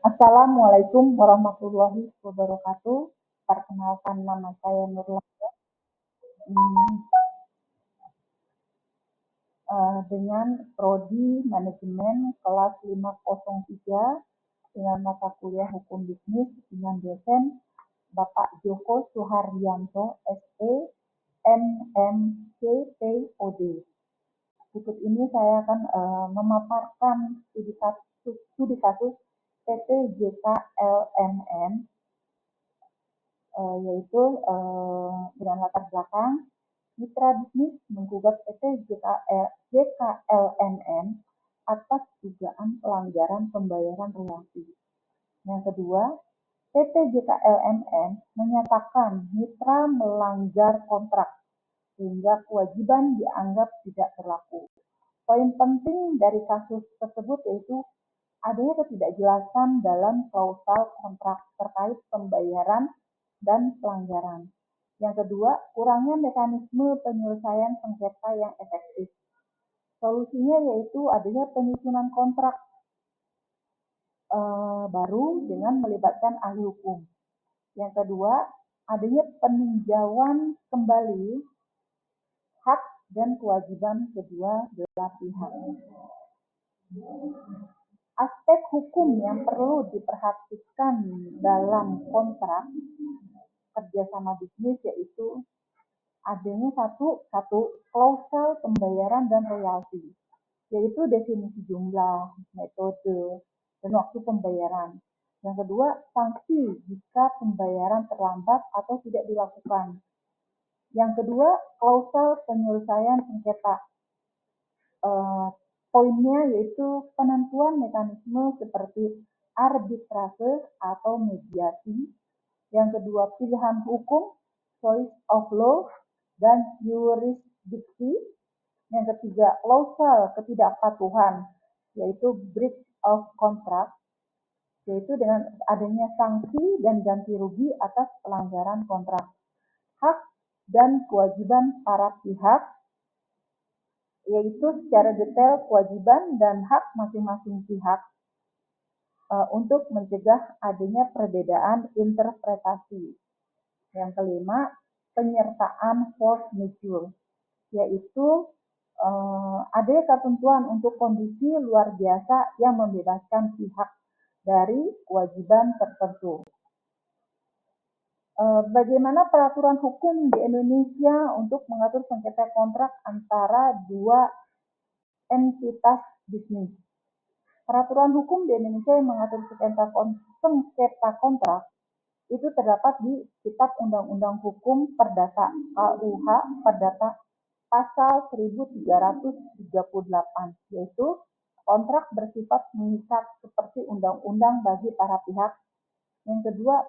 Assalamualaikum warahmatullahi wabarakatuh. Perkenalkan nama saya Nurul dengan prodi manajemen kelas 503 dengan mata kuliah hukum bisnis dengan dosen Bapak Joko Suharyanto SE MMC POD. Berikut ini saya akan memaparkan studi kasus PT JKLMN yaitu dengan latar belakang mitra bisnis menggugat PT JKLMN atas dugaan pelanggaran pembayaran royalti. Yang kedua, PT JKLMN menyatakan mitra melanggar kontrak sehingga kewajiban dianggap tidak berlaku. Poin penting dari kasus tersebut yaitu adanya ketidakjelasan dalam klausal kontrak terkait pembayaran dan pelanggaran. Yang kedua, kurangnya mekanisme penyelesaian sengketa yang efektif. Solusinya yaitu adanya penyusunan kontrak baru dengan melibatkan ahli hukum. Yang kedua, adanya peninjauan kembali hak dan kewajiban kedua belah pihak. Aspek hukum yang perlu diperhatikan dalam kontrak kerjasama bisnis yaitu adanya satu klausal pembayaran dan royalti, yaitu definisi jumlah, metode, dan waktu pembayaran. Yang kedua, sanksi jika pembayaran terlambat atau tidak dilakukan. Yang kedua, klausal penyelesaian sengketa. Poinnya yaitu penentuan mekanisme seperti arbitrase atau mediasi. Yang kedua, pilihan hukum, choice of law, dan jurisdiksi. Yang ketiga, klausal ketidakpatuhan, yaitu breach of contract, yaitu dengan adanya sanksi dan ganti rugi atas pelanggaran kontrak. Hak dan kewajiban para pihak, yaitu secara detail kewajiban dan hak masing-masing pihak untuk mencegah adanya perbedaan interpretasi. Yang kelima, penyertaan force majeure, yaitu adanya ketentuan untuk kondisi luar biasa yang membebaskan pihak dari kewajiban tertentu. Bagaimana peraturan hukum di Indonesia untuk mengatur sengketa kontrak antara dua entitas bisnis? Peraturan hukum di Indonesia yang mengatur sengketa kontrak itu terdapat di Kitab Undang-Undang Hukum Perdata KUH Perdata pasal 1338, yaitu kontrak bersifat mengikat seperti undang-undang bagi para pihak. Yang kedua,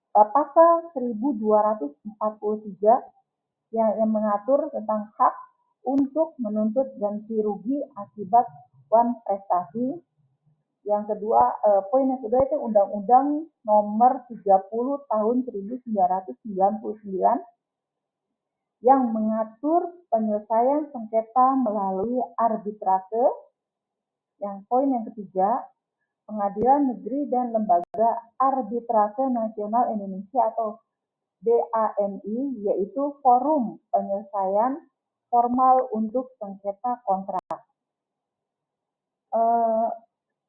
pasal 1243 yang mengatur tentang hak untuk menuntut ganti rugi akibat prestasi. Yang kedua, poin yang kedua itu Undang-Undang Nomor 30 Tahun 1999 yang mengatur penyelesaian sengketa melalui arbitrase. Yang poin yang ketiga, Pengadilan Negeri dan Lembaga Arbitrase Nasional Indonesia atau BANI, yaitu forum penyelesaian formal untuk sengketa kontrak.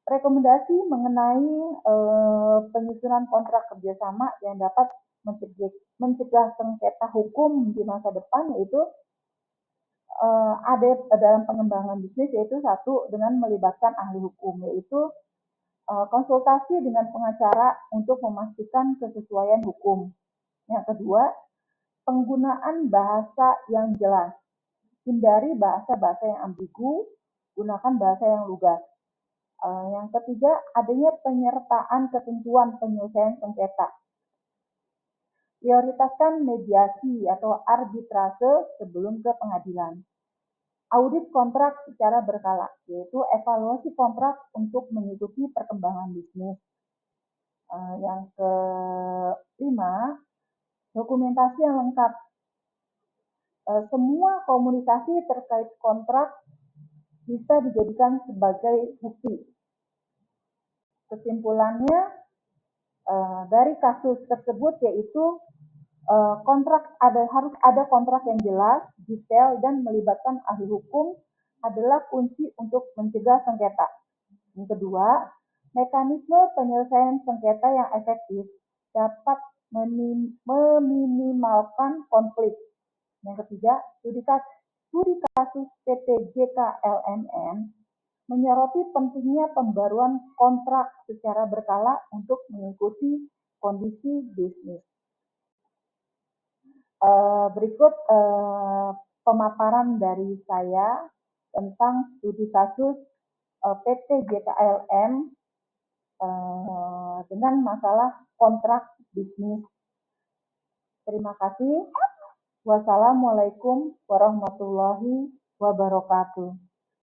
Rekomendasi mengenai penyusunan kontrak kerjasama yang dapat mencegah sengketa hukum di masa depan yaitu ada dalam pengembangan bisnis, yaitu satu, dengan melibatkan ahli hukum, yaitu konsultasi dengan pengacara untuk memastikan kesesuaian hukum. Yang kedua, penggunaan bahasa yang jelas. Hindari bahasa-bahasa yang ambigu, gunakan bahasa yang lugas. Yang ketiga, adanya penyertaan ketentuan penyelesaian sengketa. Prioritaskan mediasi atau arbitrase sebelum ke pengadilan. Audit kontrak secara berkala, yaitu evaluasi kontrak untuk mengikuti perkembangan bisnis. Yang kelima, dokumentasi yang lengkap. Semua komunikasi terkait kontrak bisa dijadikan sebagai bukti. Kesimpulannya, dari kasus tersebut yaitu harus ada kontrak yang jelas, detail, dan melibatkan ahli hukum adalah kunci untuk mencegah sengketa. Yang kedua, mekanisme penyelesaian sengketa yang efektif dapat meminimalkan konflik. Yang ketiga, studi kasus PT JKLMN menyoroti pentingnya pembaruan kontrak secara berkala untuk mengikuti kondisi bisnis. Berikut pemaparan dari saya tentang studi kasus PT JKLM dengan masalah kontrak bisnis. Terima kasih. Wassalamualaikum warahmatullahi wabarakatuh.